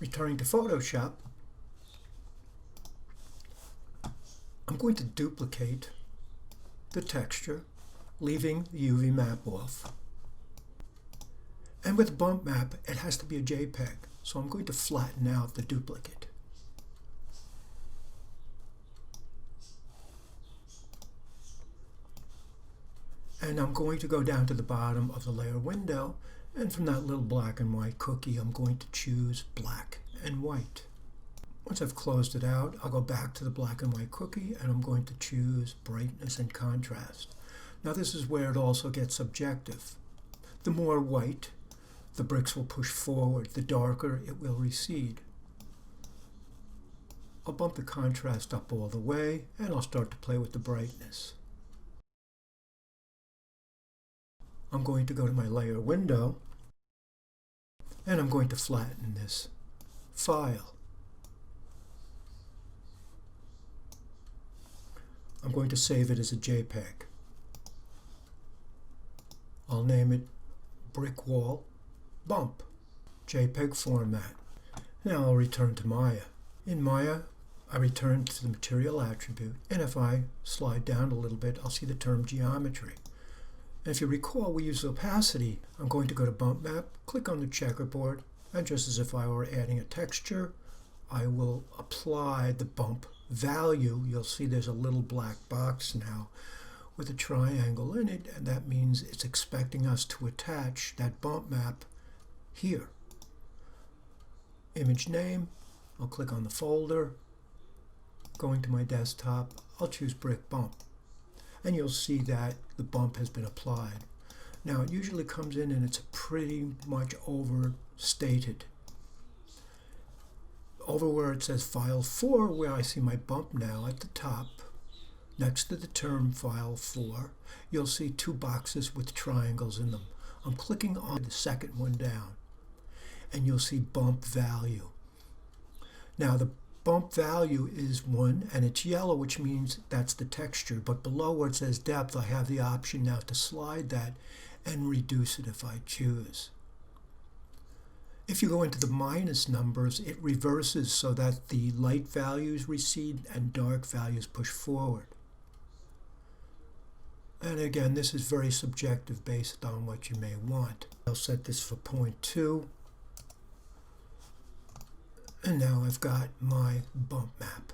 Returning to Photoshop, I'm going to duplicate the texture, leaving the UV map off. And with the bump map, it has to be a JPEG, so I'm going to flatten out the duplicate. And I'm going to go down to the bottom of the layer window, and from that little black and white cookie, I'm going to choose black and white. Once I've closed it out, I'll go back to the black and white cookie, and I'm going to choose brightness and contrast. Now this is where it also gets subjective. The more white, the bricks will push forward. The darker, it will recede. I'll bump the contrast up all the way, and I'll start to play with the brightness. I'm going to go to my layer window, and I'm going to flatten this file. I'm going to save it as a JPEG. I'll name it Brickwall Bump, JPEG format. Now I'll return to Maya. In Maya, I return to the material attribute, and if I slide down a little bit, I'll see the term geometry. And if you recall, we use opacity. I'm going to go to Bump Map, click on the checkerboard, and just as if I were adding a texture, I will apply the bump value. You'll see there's a little black box now with a triangle in it, and that means it's expecting us to attach that bump map here. Image name, I'll click on the folder. Going to my desktop, I'll choose Brick Bump. And you'll see that the bump has been applied. Now it usually comes in and it's pretty much overstated. Over where it says File 4, where I see my bump now at the top, next to the term File 4, you'll see two boxes with triangles in them. I'm clicking on the second one down, and you'll see bump value. Now the bump value is 1, and it's yellow, which means that's the texture. But below where it says depth, I have the option now to slide that and reduce it if I choose. If you go into the minus numbers, it reverses so that the light values recede and dark values push forward. And again, this is very subjective based on what you may want. I'll set this for 0.2. And now I've got my bump map.